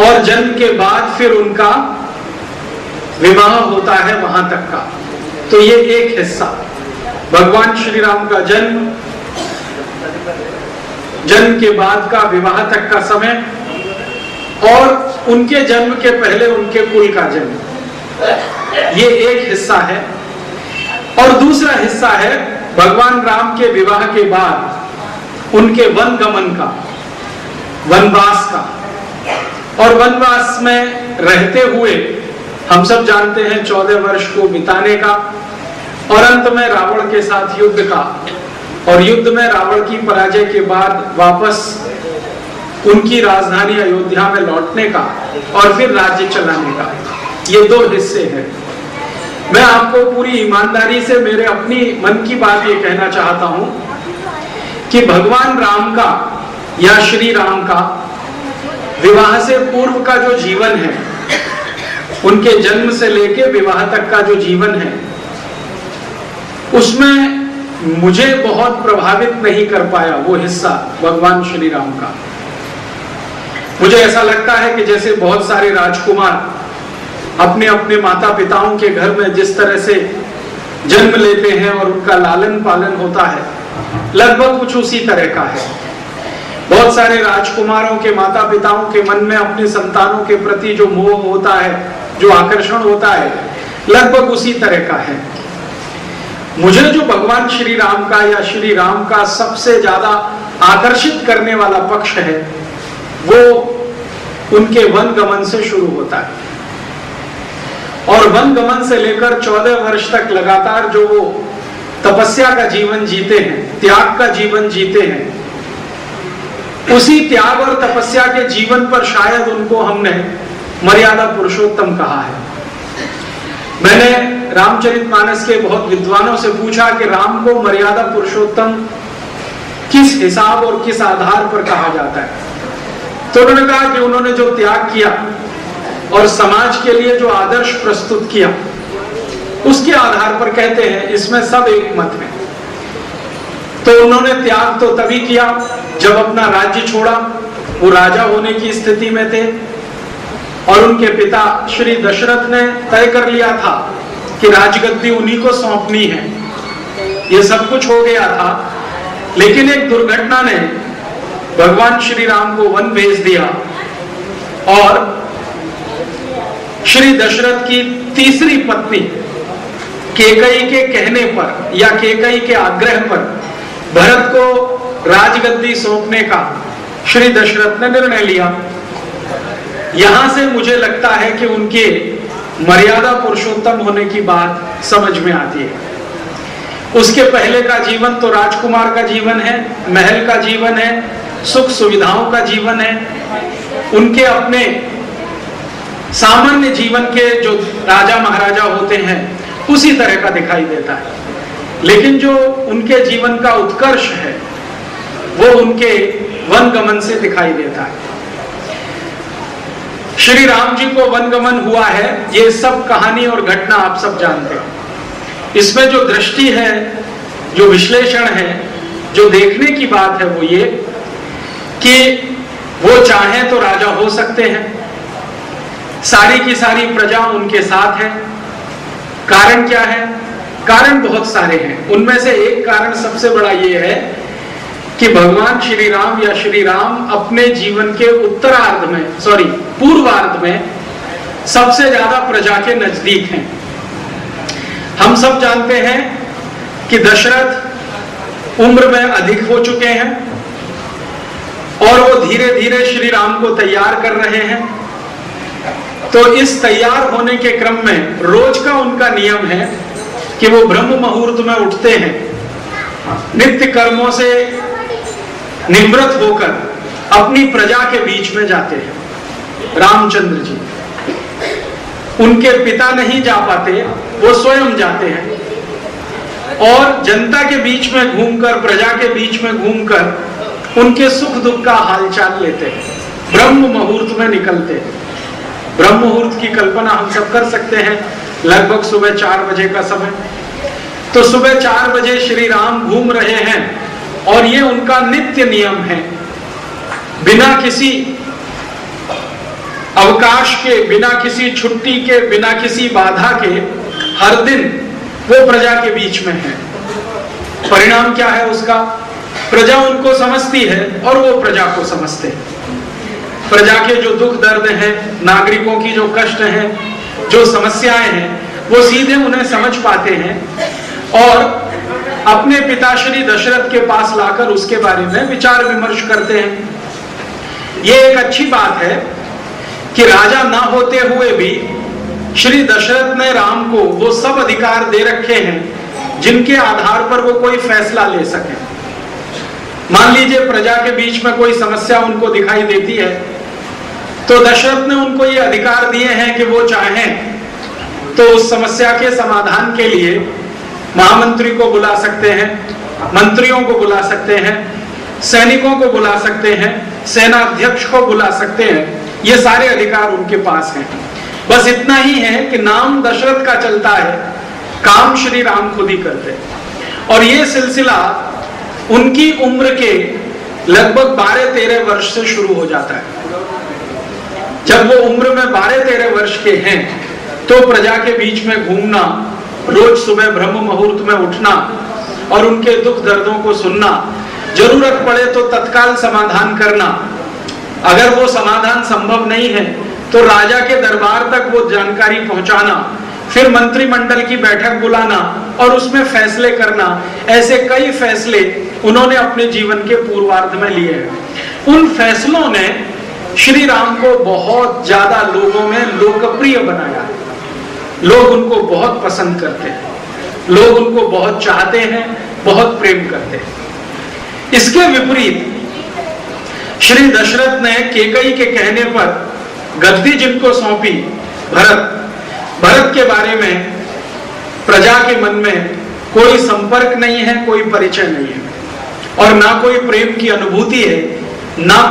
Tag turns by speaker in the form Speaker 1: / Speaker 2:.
Speaker 1: और जन्म के बाद फिर उनका विवाह होता है वहां तक का। तो ये एक हिस्सा भगवान श्री राम का जन्म, जन्म के बाद का विवाह तक का समय, और उनके जन्म के पहले उनके कुल का जन्म, ये एक हिस्सा है। और दूसरा हिस्सा है भगवान राम के विवाह के बाद उनके वन गमन का, वनवास का, और वनवास में रहते हुए हम सब जानते हैं 14 वर्ष को बिताने का, और अंत में रावण के साथ युद्ध का, और युद्ध में रावण की पराजय के बाद वापस उनकी राजधानी अयोध्या में लौटने का, और फिर राज्य चलाने का। ये 2 हिस्से हैं। मैं आपको पूरी ईमानदारी से मेरे अपनी मन की बात ये कहना चाहता हूं कि भगवान राम का या श्री राम का विवाह से पूर्व का जो जीवन है, उनके जन्म से लेके विवाह तक का जो जीवन है, उसमें मुझे बहुत प्रभावित नहीं कर पाया वो हिस्सा भगवान श्री राम का। मुझे ऐसा लगता है कि जैसे बहुत सारे राजकुमार अपने अपने माता पिताओं के घर में जिस तरह से जन्म लेते हैं और उनका लालन पालन होता है, लगभग कुछ उसी तरह का है। बहुत सारे राजकुमारों के माता पिताओं के मन में अपने संतानों के प्रति जो मोह होता है, जो आकर्षण होता है, लगभग उसी तरह का है। मुझे जो भगवान श्री राम का या श्री राम का सबसे ज्यादा आकर्षित करने वाला पक्ष है, वो उनके वन गमन से शुरू होता है। और वन गमन से लेकर 14 वर्ष तक लगातार जो वो तपस्या का जीवन जीते हैं, त्याग का जीवन जीते हैं, उसी त्याग और तपस्या के जीवन पर शायद उनको हमने मर्यादा पुरुषोत्तम कहा है। मैंने रामचरितमानस के बहुत विद्वानों से पूछा कि राम को मर्यादा पुरुषोत्तम किस हिसाब और किस आधार पर कहा जाता है, तो उन्होंने कहा कि उन्होंने जो त्याग किया और समाज के लिए जो आदर्श प्रस्तुत किया, उसके आधार पर कहते हैं। इसमें सब एक मत है। तो उन्होंने त्याग तो तभी किया जब अपना राज्य छोड़ा, वो राजा होने की स्थिति में थे, और उनके पिता श्री दशरथ ने तय कर लिया था कि राजगद्दी उन्हीं को सौंपनी है। ये सब कुछ हो गया था, लेकिन एक दुर्घटना ने भगवान श्री राम को वन भेज दिया, और श्री दशरथ की तीसरी पत्नी केकई के कहने पर या केकई के आग्रह पर भरत को राजगद्दी सौंपने का श्री दशरथ ने निर्णय लिया। यहां से मुझे लगता है कि उनके मर्यादा पुरुषोत्तम होने की बात समझ में आती है। उसके पहले का जीवन तो राजकुमार का जीवन है, महल का जीवन है, सुख सुविधाओं का जीवन है, उनके अपने सामान्य जीवन के जो राजा महाराजा होते हैं उसी तरह का दिखाई देता है। लेकिन जो उनके जीवन का उत्कर्ष है, वो उनके वन गमन से दिखाई देता है। श्री राम जी को वन गमन हुआ है, ये सब कहानी और घटना आप सब जानते हैं। इसमें जो दृष्टि है, जो विश्लेषण है, जो देखने की बात है, वो ये कि वो चाहे तो राजा हो सकते हैं, सारी की सारी प्रजा उनके साथ है। कारण क्या है? कारण बहुत सारे हैं। उनमें से एक कारण सबसे बड़ा ये है कि भगवान श्री राम या श्री राम अपने जीवन के उत्तरार्ध में, पूर्वार्ध में सबसे ज्यादा प्रजा के नजदीक हैं। हम सब जानते हैं कि दशरथ उम्र में अधिक हो चुके हैं और वो धीरे धीरे श्री राम को तैयार कर रहे हैं। तो इस तैयार होने के क्रम में रोज का उनका नियम है कि वो ब्रह्म मुहूर्त में उठते हैं, नित्य कर्मों से निवृत्त होकर अपनी प्रजा के बीच में जाते हैं। रामचंद्र जी, उनके पिता नहीं जा पाते, वो स्वयं जाते हैं और जनता के बीच में घूमकर, प्रजा के बीच में घूमकर उनके सुख दुख का हालचाल लेते हैं। ब्रह्म मुहूर्त में निकलते हैं। ब्रह्म मुहूर्त की कल्पना हम सब कर सकते हैं, लगभग सुबह 4 बजे का समय। तो सुबह 4 बजे श्री राम घूम रहे हैं और ये उनका नित्य नियम है। बिना किसी अवकाश के, बिना किसी छुट्टी के, बिना किसी बाधा के हर दिन वो प्रजा के बीच में है। परिणाम क्या है उसका? प्रजा उनको समझती है और वो प्रजा को समझते हैं। प्रजा के जो दुख दर्द हैं, नागरिकों की जो कष्ट हैं, जो समस्याएं हैं, वो सीधे उन्हें समझ पाते हैं और अपने पिता श्री दशरथ के पास लाकर उसके बारे में विचार विमर्श करते हैं। ये एक अच्छी बात है कि राजा ना होते हुए भी श्री दशरथ ने राम को वो सब अधिकार दे रखे हैं जिनके आधार पर वो कोई फैसला ले सके। मान लीजिए प्रजा के बीच में कोई समस्या उनको दिखाई देती है, तो दशरथ ने उनको ये अधिकार दिए हैं कि वो चाहें तो उस समस्या के समाधान के लिए महामंत्री को बुला सकते हैं, मंत्रियों को बुला सकते हैं, सैनिकों को बुला सकते हैं, सेनाध्यक्ष को बुला सकते हैं। ये सारे अधिकार उनके पास हैं। बस इतना ही है कि नाम दशरथ का चलता है, काम श्री राम खुद ही करते हैं। और ये सिलसिला उनकी उम्र के लगभग 12-13 वर्ष से शुरू हो जाता है। जब वो उम्र में 12-13 वर्ष के हैं तो प्रजा के बीच में घूमना, रोज सुबह ब्रह्म मुहूर्त में उठना और उनके दुख दर्दों को सुनना, जरूरत पड़े तो तत्काल समाधान करना, अगर वो समाधान संभव नहीं है तो राजा के दरबार तक वो जानकारी पहुंचाना, फिर मंत्रिमंडल की बैठक बुलाना और उसमें फैसले करना, ऐसे कई फैसले उन्होंने अपने जीवन के पूर्वार्ध में लिए हैं। उन फैसलों ने श्री राम को बहुत ज्यादा लोगों में लोकप्रिय बनाया। लोग उनको बहुत पसंद करते हैं, लोग उनको बहुत चाहते हैं, बहुत प्रेम करते हैं। इसके विपरीत श्री दशरथ ने केकई के कहने पर गद्दी जिनको सौंपी, भरत के बारे में प्रजा के मन में कोई संपर्क नहीं है, कोई परिचय नहीं है और ना कोई प्रेम की अनुभूति है, ना